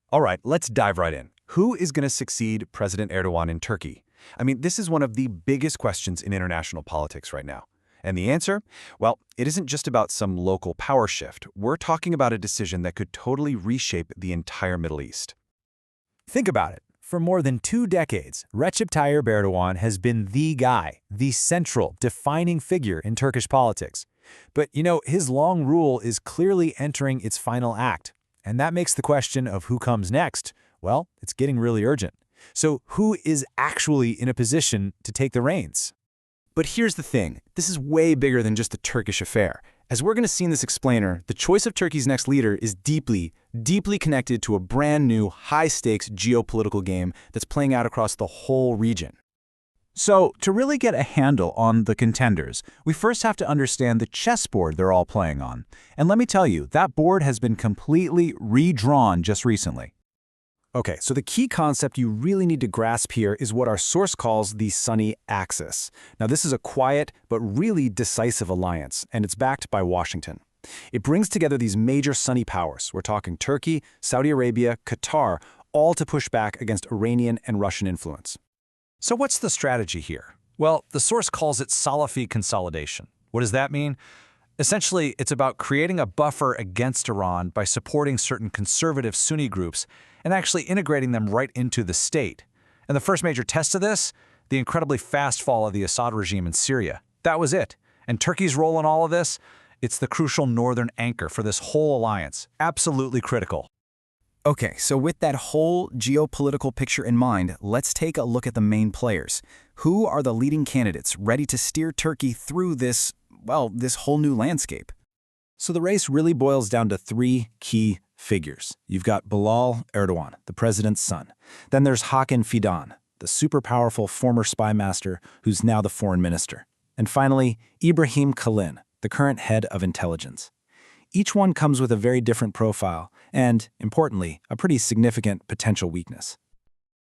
All right, let's dive right in. Who is going to succeed President Erdoğan in Turkey? I mean, this is one of the biggest questions in international politics right now. And the answer? Well, it isn't just about some local power shift. We're talking about a decision that could totally reshape the entire Middle East. Think about it. For more than 2 decades, Recep Tayyip Erdoğan has been the guy, the central, defining figure in Turkish politics. But, his long rule is clearly entering its final act. And that makes the question of who comes next, well, it's getting really urgent. So who is actually in a position to take the reins? But here's the thing. This is way bigger than just a Turkish affair. As we're going to see in this explainer, the choice of Turkey's next leader is deeply, deeply connected to a brand new, high-stakes geopolitical game that's playing out across the whole region. So, to really get a handle on the contenders, we first have to understand the chessboard they're all playing on. And let me tell you, that board has been completely redrawn just recently. Okay, so the key concept you really need to grasp here is what our source calls the Sunni axis. Now, this is a quiet but really decisive alliance, and it's backed by Washington. It brings together these major Sunni powers. We're talking Turkey, Saudi Arabia, Qatar, all to push back against Iranian and Russian influence. So what's the strategy here? Well, the source calls it Salafi consolidation. What does that mean? Essentially, it's about creating a buffer against Iran by supporting certain conservative Sunni groups and actually integrating them right into the state. And the first major test of this? The incredibly fast fall of the Assad regime in Syria. That was it. And Turkey's role in all of this? It's the crucial northern anchor for this whole alliance. Absolutely critical. Okay, so with that whole geopolitical picture in mind, let's take a look at the main players. Who are the leading candidates ready to steer Turkey through this whole new landscape? So the race really boils down to 3 key figures. You've got Bilal Erdoğan, the president's son. Then there's Hakan Fidan, the super powerful former spy master who's now the foreign minister. And finally, Ibrahim Kalın, the current head of intelligence. Each one comes with a very different profile and, importantly, a pretty significant potential weakness.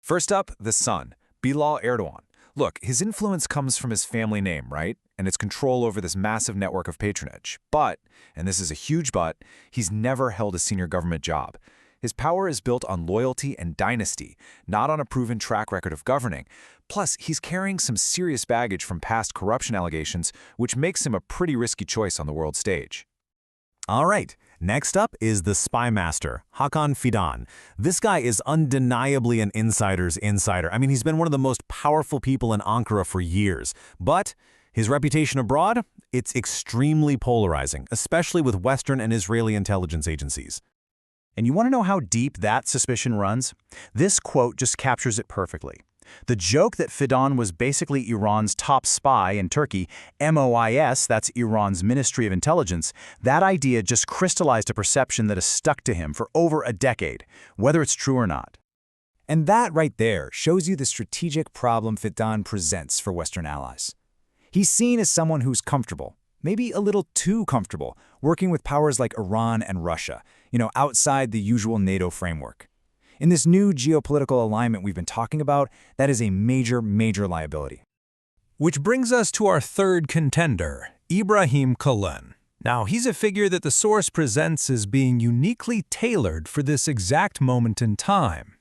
First up, the son, Bilal Erdoğan. Look, his influence comes from his family name, right? And its control over this massive network of patronage. But, and this is a huge but, he's never held a senior government job. His power is built on loyalty and dynasty, not on a proven track record of governing. Plus, he's carrying some serious baggage from past corruption allegations, which makes him a pretty risky choice on the world stage. All right, next up is the spy master, Hakan Fidan. This guy is undeniably an insider's insider. I mean, he's been one of the most powerful people in Ankara for years. But his reputation abroad? It's extremely polarizing, especially with Western and Israeli intelligence agencies. And you want to know how deep that suspicion runs? This quote just captures it perfectly. The joke that Fidan was basically Iran's top spy in Turkey, MOIS, that's Iran's Ministry of Intelligence, that idea just crystallized a perception that has stuck to him for over a decade, whether it's true or not. And that right there shows you the strategic problem Fidan presents for Western allies. He's seen as someone who's comfortable, maybe a little too comfortable, working with powers like Iran and Russia, outside the usual NATO framework. In this new geopolitical alignment we've been talking about, that is a major, major liability. Which brings us to our third contender, Ibrahim Kalın. Now, he's a figure that the source presents as being uniquely tailored for this exact moment in time.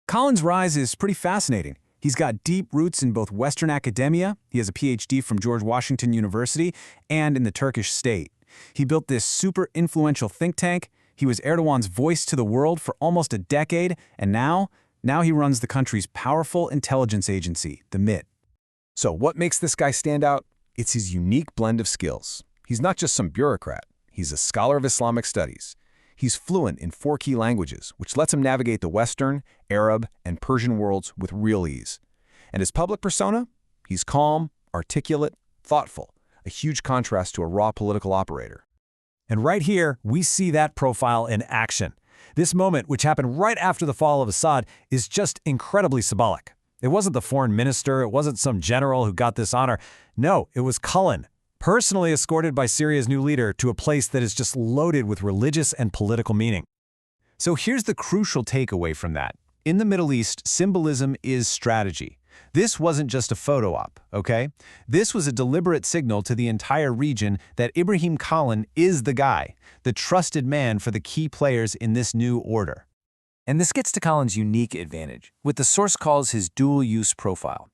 Kalın's rise is pretty fascinating. He's got deep roots in both Western academia, he has a PhD from George Washington University, and in the Turkish state. He built this super influential think tank. He was Erdoğan's voice to the world for almost a decade, and now he runs the country's powerful intelligence agency, the MIT. So what makes this guy stand out? It's his unique blend of skills. He's not just some bureaucrat. He's a scholar of Islamic studies. He's fluent in 4 key languages, which lets him navigate the Western, Arab, and Persian worlds with real ease. And his public persona? He's calm, articulate, thoughtful, a huge contrast to a raw political operator. And right here, we see that profile in action. This moment, which happened right after the fall of Assad, is just incredibly symbolic. It wasn't the foreign minister, it wasn't some general who got this honor. No, it was Kalın, personally escorted by Syria's new leader to a place that is just loaded with religious and political meaning. So here's the crucial takeaway from that. In the Middle East, symbolism is strategy. This wasn't just a photo op, okay? This was a deliberate signal to the entire region that Ibrahim Kalın is the guy, the trusted man for the key players in this new order. And this gets to Kalın's unique advantage, what the source calls his dual-use profile.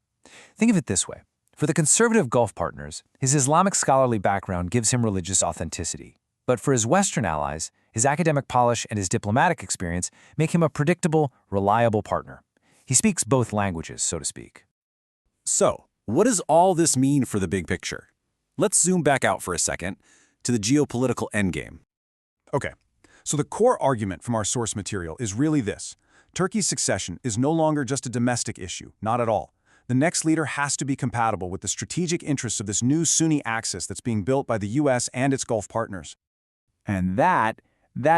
Think of it this way. For the conservative Gulf partners, his Islamic scholarly background gives him religious authenticity. But for his Western allies, his academic polish and his diplomatic experience make him a predictable, reliable partner. He speaks both languages, so to speak. So, what does all this mean for the big picture? Let's zoom back out for a second to the geopolitical endgame. Okay, so the core argument from our source material is really this. Turkey's succession is no longer just a domestic issue, not at all. The next leader has to be compatible with the strategic interests of this new Sunni axis that's being built by the US and its Gulf partners. And that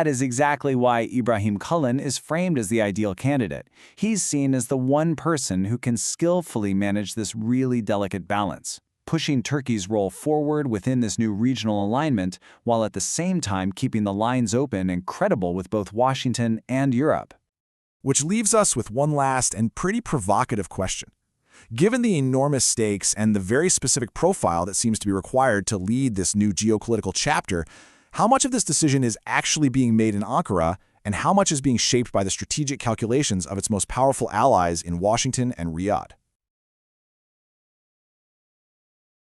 is exactly why Ibrahim Kalın is framed as the ideal candidate. He's seen as the one person who can skillfully manage this really delicate balance, pushing Turkey's role forward within this new regional alignment while at the same time keeping the lines open and credible with both Washington and Europe. Which leaves us with one last and pretty provocative question. Given the enormous stakes and the very specific profile that seems to be required to lead this new geopolitical chapter, how much of this decision is actually being made in Ankara, and how much is being shaped by the strategic calculations of its most powerful allies in Washington and Riyadh?